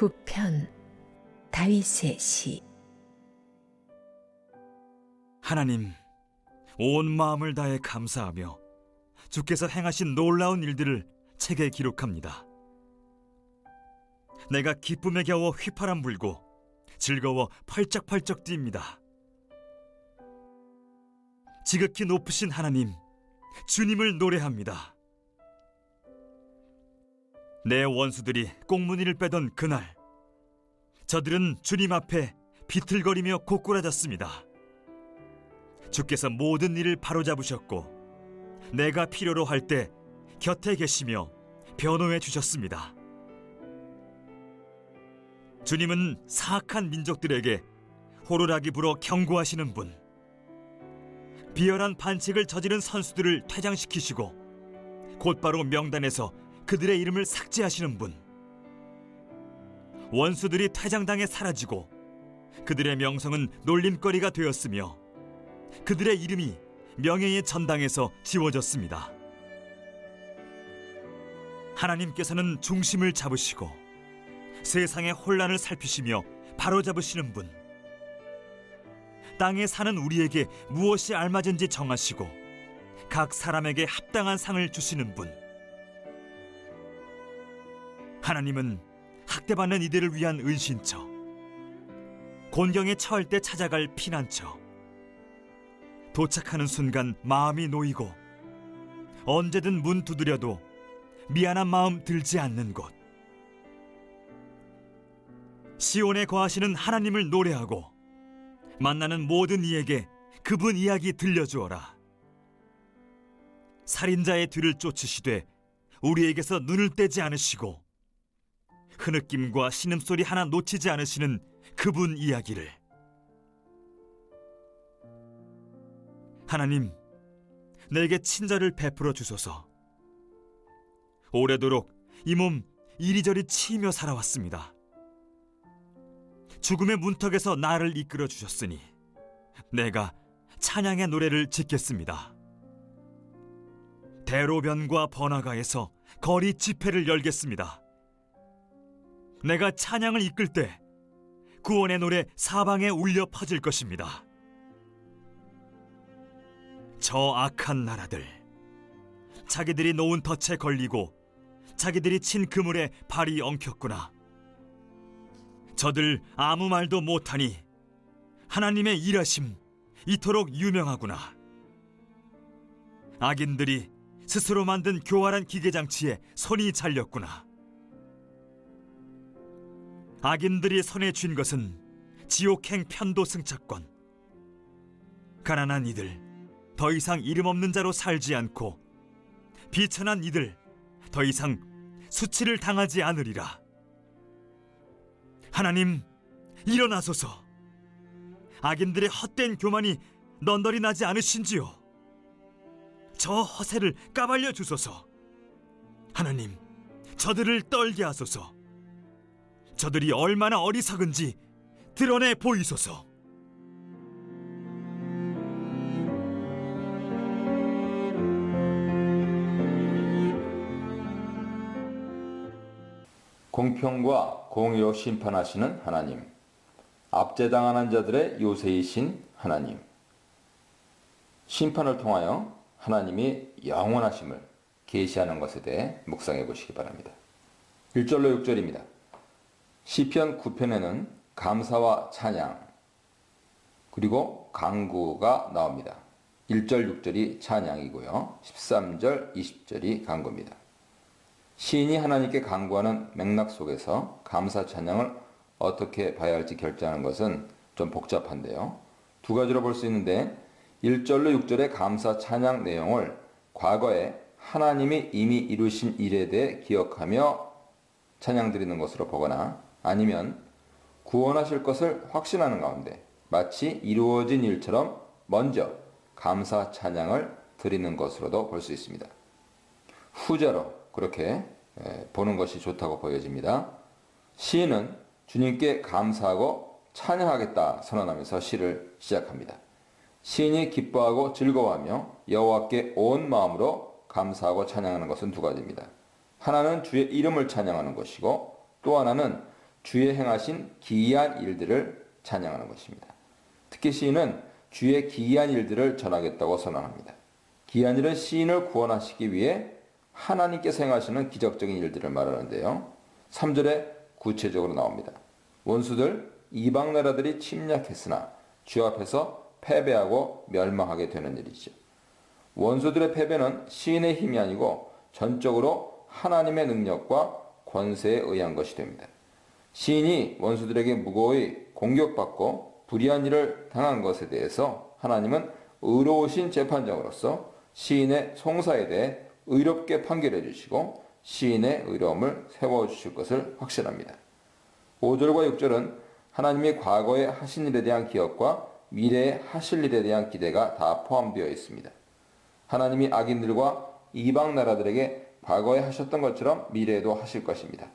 9편 다윗의 시. 하나님, 온 마음을 다해 감사하며 주께서 행하신 놀라운 일들을 책에 기록합니다. 내가 기쁨에 겨워 휘파람 불고 즐거워 펄쩍펄쩍 뜁니다. 지극히 높으신 하나님, 주님을 노래합니다. 내 원수들이 꽁무니를 빼던 그날, 저들은 주님 앞에 비틀거리며 고꾸라졌습니다. 주께서 모든 일을 바로잡으셨고 내가 필요로 할 때 곁에 계시며 변호해 주셨습니다. 주님은 사악한 민족들에게 호루라기 불어 경고하시는 분, 비열한 반칙을 저지른 선수들을 퇴장시키시고 곧바로 명단에서 그들의 이름을 삭제하시는 분, 원수들이 퇴장당해 사라지고 그들의 명성은 놀림거리가 되었으며 그들의 이름이 명예의 전당에서 지워졌습니다. 하나님께서는 중심을 잡으시고 세상의 혼란을 살피시며 바로잡으시는 분, 땅에 사는 우리에게 무엇이 알맞은지 정하시고 각 사람에게 합당한 상을 주시는 분, 하나님은 학대받는 이들을 위한 은신처, 곤경에 처할 때 찾아갈 피난처, 도착하는 순간 마음이 놓이고 언제든 문 두드려도 미안한 마음 들지 않는 곳, 시온에 거하시는 하나님을 노래하고 만나는 모든 이에게 그분 이야기 들려주어라. 살인자의 뒤를 쫓으시되 우리에게서 눈을 떼지 않으시고 흐느낌과 신음소리 하나 놓치지 않으시는 그분 이야기를. 하나님, 내게 친절을 베풀어 주소서. 오래도록 이 몸 이리저리 치이며 살아왔습니다. 죽음의 문턱에서 나를 이끌어 주셨으니 내가 찬양의 노래를 짓겠습니다. 대로변과 번화가에서 거리 집회를 열겠습니다. 내가 찬양을 이끌 때 구원의 노래 사방에 울려 퍼질 것입니다. 저 악한 나라들, 자기들이 놓은 덫에 걸리고 자기들이 친 그물에 발이 엉켰구나. 저들 아무 말도 못하니 하나님의 일하심 이토록 유명하구나. 악인들이 스스로 만든 교활한 기계장치에 손이 잘렸구나. 악인들이 손에 쥔 것은 지옥행 편도 승차권. 가난한 이들 더 이상 이름 없는 자로 살지 않고 비천한 이들 더 이상 수치를 당하지 않으리라. 하나님, 일어나소서. 악인들의 헛된 교만이 넌널이 나지 않으신지요? 저 허세를 까발려 주소서. 하나님, 저들을 떨게 하소서. 저들이 얼마나 어리석은지 드러내 보이소서. 공평과 공의로 심판하시는 하나님, 압제당하는 자들의 요새이신 하나님, 심판을 통하여 하나님이 영원하심을 계시하는 것에 대해 묵상해 보시기 바랍니다. 1절로 6절입니다. 시편 9편에는 감사와 찬양 그리고 간구가 나옵니다. 1절 6절이 찬양이고요. 13절 20절이 간구입니다. 시인이 하나님께 간구하는 맥락 속에서 감사 찬양을 어떻게 봐야 할지 결정하는 것은 좀 복잡한데요. 두 가지로 볼 수 있는데 1절로 6절의 감사 찬양 내용을 과거에 하나님이 이미 이루신 일에 대해 기억하며 찬양 드리는 것으로 보거나 아니면 구원하실 것을 확신하는 가운데 마치 이루어진 일처럼 먼저 감사 찬양을 드리는 것으로도 볼 수 있습니다. 후자로 그렇게 보는 것이 좋다고 보여집니다. 시인은 주님께 감사하고 찬양하겠다 선언하면서 시를 시작합니다. 시인이 기뻐하고 즐거워하며 여호와께 온 마음으로 감사하고 찬양하는 것은 두 가지입니다. 하나는 주의 이름을 찬양하는 것이고 또 하나는 주의 행하신 기이한 일들을 찬양하는 것입니다. 특히 시인은 주의 기이한 일들을 전하겠다고 선언합니다. 기이한 일은 시인을 구원하시기 위해 하나님께서 행하시는 기적적인 일들을 말하는데요. 3절에 구체적으로 나옵니다. 원수들 이방 나라들이 침략했으나 주 앞에서 패배하고 멸망하게 되는 일이죠. 원수들의 패배는 시인의 힘이 아니고 전적으로 하나님의 능력과 권세에 의한 것이 됩니다. 시인이 원수들에게 무고히 공격받고 불의한 일을 당한 것에 대해서 하나님은 의로우신 재판장으로서 시인의 송사에 대해 의롭게 판결해 주시고 시인의 의로움을 세워주실 것을 확신합니다. 5절과 6절은 하나님이 과거에 하신 일에 대한 기억과 미래에 하실 일에 대한 기대가 다 포함되어 있습니다. 하나님이 악인들과 이방 나라들에게 과거에 하셨던 것처럼 미래에도 하실 것입니다.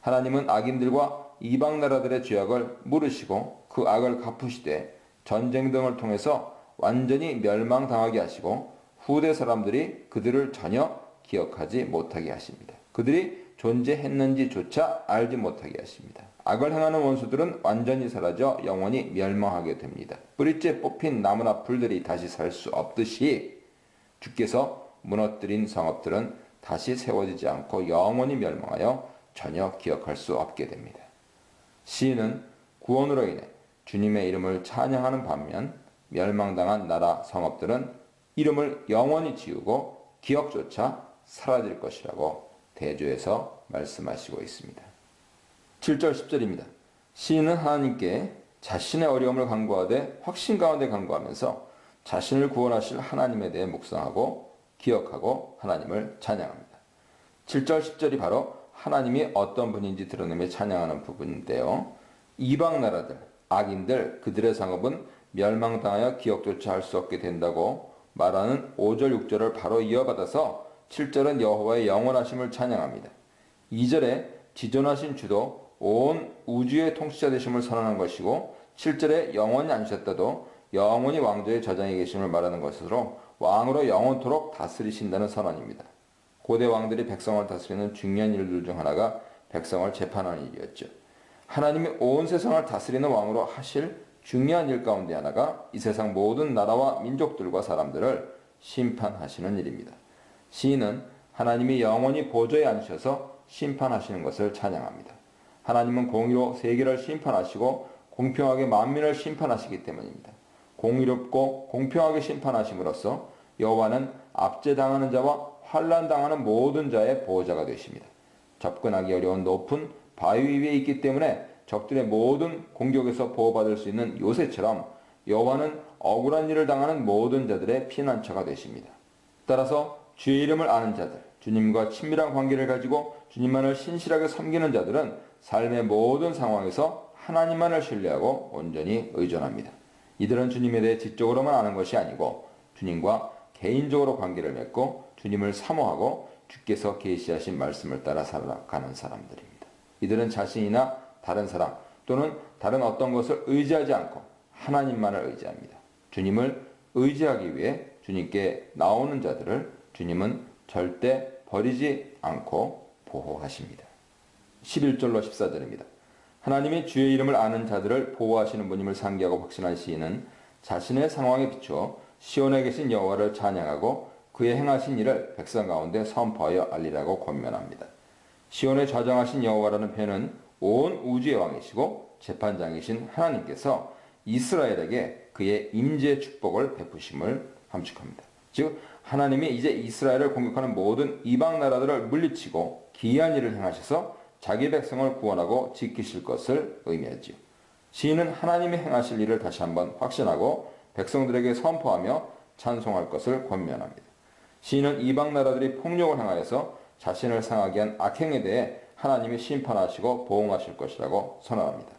하나님은 악인들과 이방 나라들의 죄악을 물으시고 그 악을 갚으시되 전쟁 등을 통해서 완전히 멸망당하게 하시고 후대 사람들이 그들을 전혀 기억하지 못하게 하십니다. 그들이 존재했는지조차 알지 못하게 하십니다. 악을 행하는 원수들은 완전히 사라져 영원히 멸망하게 됩니다. 뿌리째 뽑힌 나무나 풀들이 다시 살 수 없듯이 주께서 무너뜨린 성읍들은 다시 세워지지 않고 영원히 멸망하여 전혀 기억할 수 없게 됩니다. 시인은 구원으로 인해 주님의 이름을 찬양하는 반면 멸망당한 나라 성읍들은 이름을 영원히 지우고 기억조차 사라질 것이라고 대조해서 말씀하시고 있습니다. 7절 10절입니다. 시인은 하나님께 자신의 어려움을 간구하되 확신 가운데 간구하면서 자신을 구원하실 하나님에 대해 묵상하고 기억하고 하나님을 찬양합니다. 7절 10절이 바로 하나님이 어떤 분인지 드러내며 찬양하는 부분인데요. 이방 나라들, 악인들, 그들의 상업은 멸망당하여 기억조차 할 수 없게 된다고 말하는 5절 6절을 바로 이어받아서 7절은 여호와의 영원하심을 찬양합니다. 2절에 지존하신 주도 온 우주의 통치자 되심을 선언한 것이고 7절에 영원히 앉으셨다도 영원히 왕조의 저장에 계심을 말하는 것으로 왕으로 영원토록 다스리신다는 선언입니다. 고대 왕들이 백성을 다스리는 중요한 일들 중 하나가 백성을 재판하는 일이었죠. 하나님이 온 세상을 다스리는 왕으로 하실 중요한 일 가운데 하나가 이 세상 모든 나라와 민족들과 사람들을 심판하시는 일입니다. 시인은 하나님이 영원히 보좌에 앉으셔서 심판하시는 것을 찬양합니다. 하나님은 공의로 세계를 심판하시고 공평하게 만민을 심판하시기 때문입니다. 공의롭고 공평하게 심판하심으로써 여호와는 압제당하는 자와 환난당하는 모든 자의 보호자가 되십니다. 접근하기 어려운 높은 바위 위에 있기 때문에 적들의 모든 공격에서 보호받을 수 있는 요새처럼 여호와는 억울한 일을 당하는 모든 자들의 피난처가 되십니다. 따라서 주의 이름을 아는 자들, 주님과 친밀한 관계를 가지고 주님만을 신실하게 섬기는 자들은 삶의 모든 상황에서 하나님만을 신뢰하고 온전히 의존합니다. 이들은 주님에 대해 지적으로만 아는 것이 아니고 주님과 개인적으로 관계를 맺고 주님을 사모하고 주께서 계시하신 말씀을 따라 살아가는 사람들입니다. 이들은 자신이나 다른 사람 또는 다른 어떤 것을 의지하지 않고 하나님만을 의지합니다. 주님을 의지하기 위해 주님께 나오는 자들을 주님은 절대 버리지 않고 보호하십니다. 11절로 14절입니다. 하나님이 주의 이름을 아는 자들을 보호하시는 분임을 상기하고 확신한 시인은 자신의 상황에 비추어 시온에 계신 여호와를 찬양하고 그의 행하신 일을 백성 가운데 선포하여 알리라고 권면합니다. 시온에 좌정하신 여호와라는 표현은 온 우주의 왕이시고 재판장이신 하나님께서 이스라엘에게 그의 임재의 축복을 베푸심을 함축합니다. 즉 하나님이 이제 이스라엘을 공격하는 모든 이방 나라들을 물리치고 기이한 일을 행하셔서 자기 백성을 구원하고 지키실 것을 의미하지요. 시인은 하나님이 행하실 일을 다시 한번 확신하고 백성들에게 선포하며 찬송할 것을 권면합니다. 시인은 이방 나라들이 폭력을 행하여서 자신을 상하게 한 악행에 대해 하나님이 심판하시고 보응하실 것이라고 선언합니다.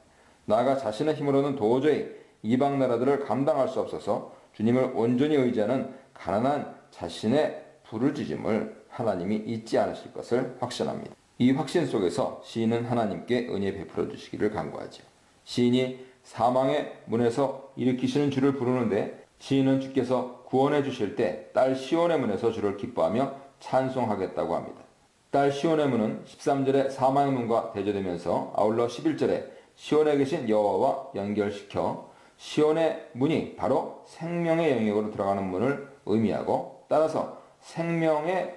나아가 자신의 힘으로는 도저히 이방 나라들을 감당할 수 없어서 주님을 온전히 의지하는 가난한 자신의 부르짖음을 하나님이 잊지 않으실 것을 확신합니다. 이 확신 속에서 시인은 하나님께 은혜 베풀어 주시기를 간구하죠. 시인이 사망의 문에서 일으키시는 주를 부르는데 시인은 주께서 구원해 주실 때 딸 시온의 문에서 주를 기뻐하며 찬송하겠다고 합니다. 딸 시온의 문은 13절에 사망의 문과 대조되면서 아울러 11절에 시온에 계신 여호와와 연결시켜 시온의 문이 바로 생명의 영역으로 들어가는 문을 의미하고 따라서 생명의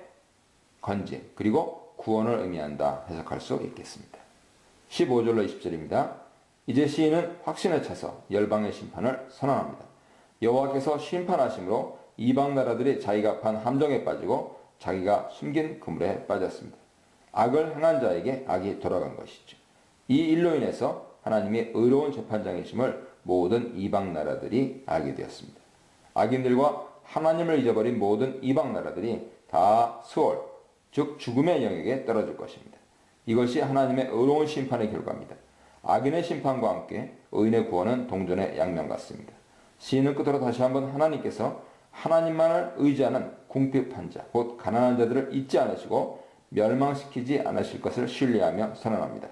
건진 그리고 구원을 의미한다 해석할 수 있겠습니다. 15절로 20절입니다. 이제 시인은 확신에 차서 열방의 심판을 선언합니다. 여호와께서 심판하심으로 이방 나라들이 자기가 판 함정에 빠지고 자기가 숨긴 그물에 빠졌습니다. 악을 행한 자에게 악이 돌아간 것이죠. 이 일로 인해서 하나님이 의로운 재판장이심을 모든 이방 나라들이 알게 되었습니다. 악인들과 하나님을 잊어버린 모든 이방 나라들이 다 스올, 즉 죽음의 영역에 떨어질 것입니다. 이것이 하나님의 의로운 심판의 결과입니다. 악인의 심판과 함께 의인의 구원은 동전의 양면 같습니다. 시인은 끝으로 다시 한번 하나님께서 하나님만을 의지하는 궁핍한 자, 곧 가난한 자들을 잊지 않으시고 멸망시키지 않으실 것을 신뢰하며 선언합니다.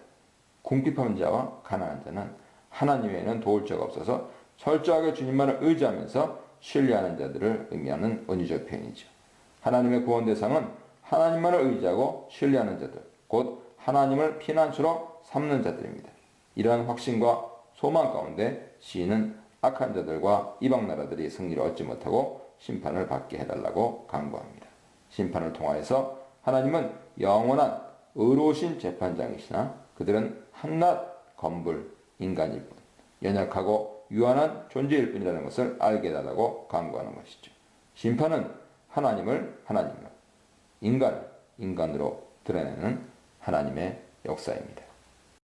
궁핍한 자와 가난한 자는 하나님 외에는 도울 자가 없어서 철저하게 주님만을 의지하면서 신뢰하는 자들을 의미하는 은유적 표현이죠. 하나님의 구원 대상은 하나님만을 의지하고 신뢰하는 자들, 곧 하나님을 피난처로 삼는 자들입니다. 이러한 확신과 소망 가운데 시인은 악한 자들과 이방 나라들이 승리를 얻지 못하고 심판을 받게 해달라고 간구합니다. 심판을 통하여서 하나님은 영원한 의로우신 재판장이시나 그들은 한낱 건불 인간일 뿐, 연약하고 유한한 존재일 뿐이라는 것을 알게 해달라고 간구하는 것이죠. 심판은 하나님을 하나님으로, 인간을 인간으로 드러내는 하나님의 역사입니다.